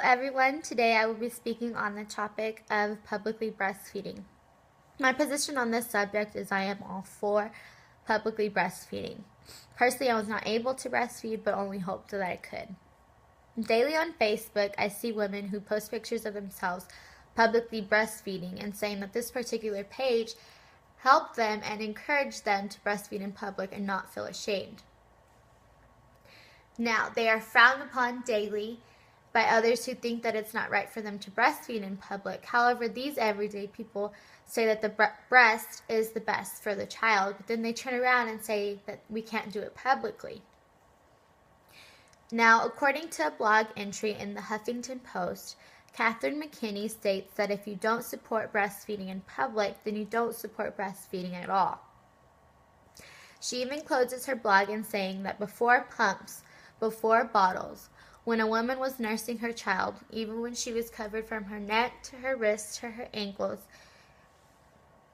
everyone. Today I will be speaking on the topic of publicly breastfeeding. My position on this subject is I am all for publicly breastfeeding. Personally, I was not able to breastfeed, but only hoped that I could. Daily on Facebook, I see women who post pictures of themselves publicly breastfeeding and saying that this particular page helped them and encouraged them to breastfeed in public and not feel ashamed. Now, they are frowned upon daily by others who think that it's not right for them to breastfeed in public. However, these everyday people say that the breast is the best for the child, but then they turn around and say that we can't do it publicly. Now, according to a blog entry in the Huffington Post, Catherine McKinney states that if you don't support breastfeeding in public, then you don't support breastfeeding at all. She even closes her blog in saying that before pumps, before bottles, when a woman was nursing her child, even when she was covered from her neck to her wrists to her ankles,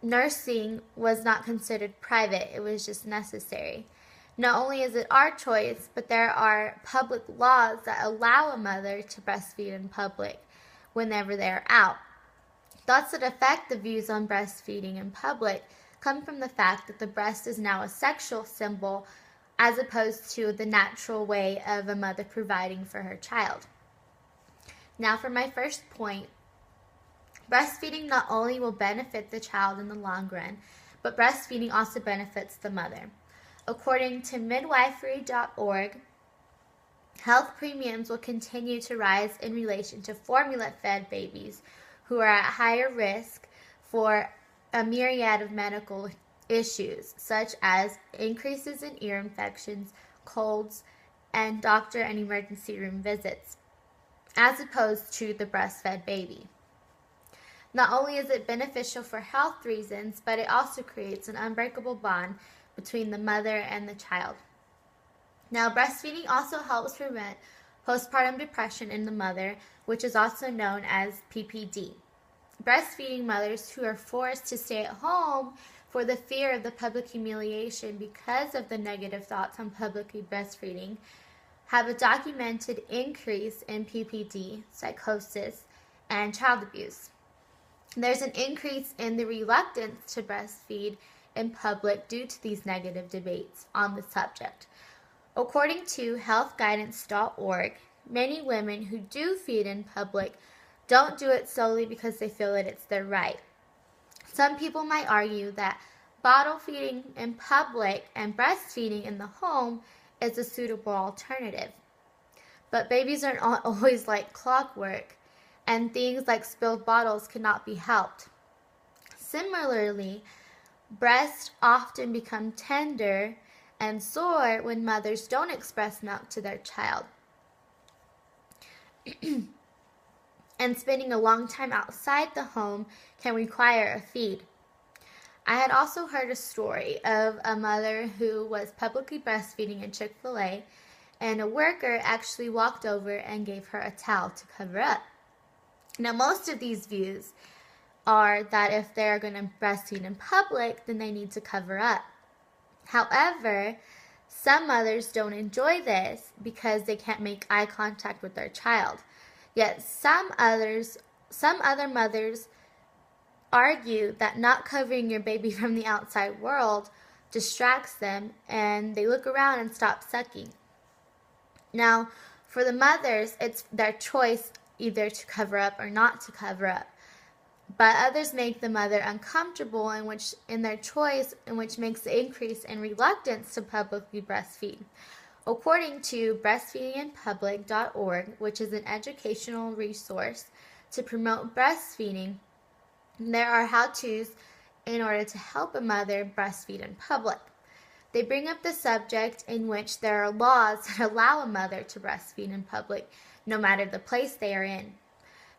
nursing was not considered private, it was just necessary. Not only is it our choice, but there are public laws that allow a mother to breastfeed in public whenever they are out. Thoughts that affect the views on breastfeeding in public come from the fact that the breast is now a sexual symbol as opposed to the natural way of a mother providing for her child. Now for my first point, breastfeeding not only will benefit the child in the long run, but breastfeeding also benefits the mother. According to midwifery.org, health premiums will continue to rise in relation to formula-fed babies who are at higher risk for a myriad of medical issues, such as increases in ear infections, colds, and doctor and emergency room visits, as opposed to the breastfed baby. Not only is it beneficial for health reasons, but it also creates an unbreakable bond between the mother and the child. Now, breastfeeding also helps prevent postpartum depression in the mother, which is also known as PPD. Breastfeeding mothers who are forced to stay at home for the fear of the public humiliation because of the negative thoughts on publicly breastfeeding have a documented increase in PPD, psychosis, and child abuse. There's an increase in the reluctance to breastfeed in public due to these negative debates on the subject. According to healthguidance.org, many women who do feed in public don't do it solely because they feel that it's their right. Some people might argue that bottle feeding in public and breastfeeding in the home is a suitable alternative. But babies aren't always like clockwork, and things like spilled bottles cannot be helped. Similarly, breasts often become tender and sore when mothers don't express milk to their child. And spending a long time outside the home can require a feed. I had also heard a story of a mother who was publicly breastfeeding in Chick-fil-A, and a worker actually walked over and gave her a towel to cover up. Now, most of these views are that if they're going to breastfeed in public, then they need to cover up. However, some mothers don't enjoy this because they can't make eye contact with their child. Yet some other mothers argue that not covering your baby from the outside world distracts them and they look around and stop sucking. Now, for the mothers, it's their choice either to cover up or not to cover up. But others make the mother uncomfortable in their choice, in which makes the increase in reluctance to publicly breastfeed. According to breastfeedinginpublic.org, which is an educational resource to promote breastfeeding, there are how-tos in order to help a mother breastfeed in public. They bring up the subject in which there are laws that allow a mother to breastfeed in public, no matter the place they are in.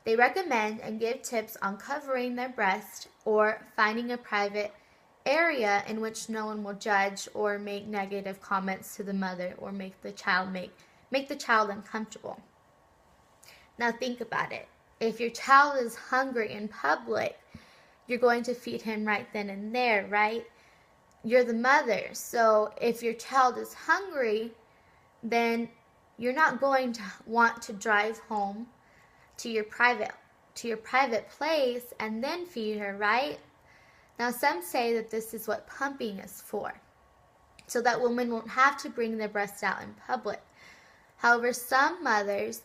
They recommend and give tips on covering their breast or finding a private area in which no one will judge or make negative comments to the mother or make the child uncomfortable. Now think about it. If your child is hungry in public, you're going to feed him right then and there, right? You're the mother. So if your child is hungry, then you're not going to want to drive home to your private place and then feed her, right? Now some say that this is what pumping is for, so that women won't have to bring their breasts out in public. However, some mothers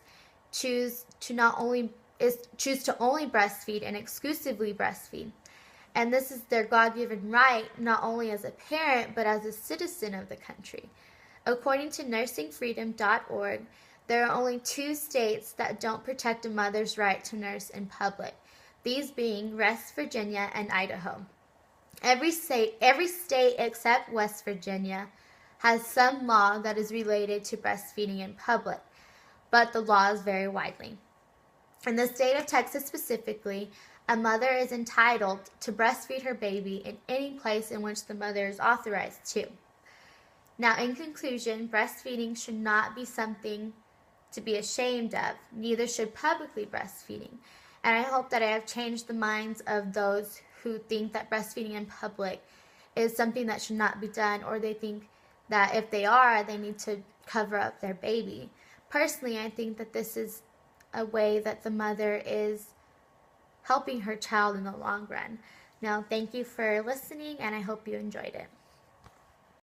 choose to only breastfeed and exclusively breastfeed. And this is their God-given right, not only as a parent, but as a citizen of the country. According to nursingfreedom.org, there are only 2 states that don't protect a mother's right to nurse in public, these being West Virginia and Idaho. Every state except West Virginia has some law that is related to breastfeeding in public, but the laws vary widely. In the state of Texas specifically, a mother is entitled to breastfeed her baby in any place in which the mother is authorized to. Now, in conclusion, breastfeeding should not be something to be ashamed of. Neither should publicly breastfeeding. And I hope that I have changed the minds of those who think that breastfeeding in public is something that should not be done, or they think that if they are, they need to cover up their baby. Personally, I think that this is a way that the mother is helping her child in the long run. Now, thank you for listening, and I hope you enjoyed it.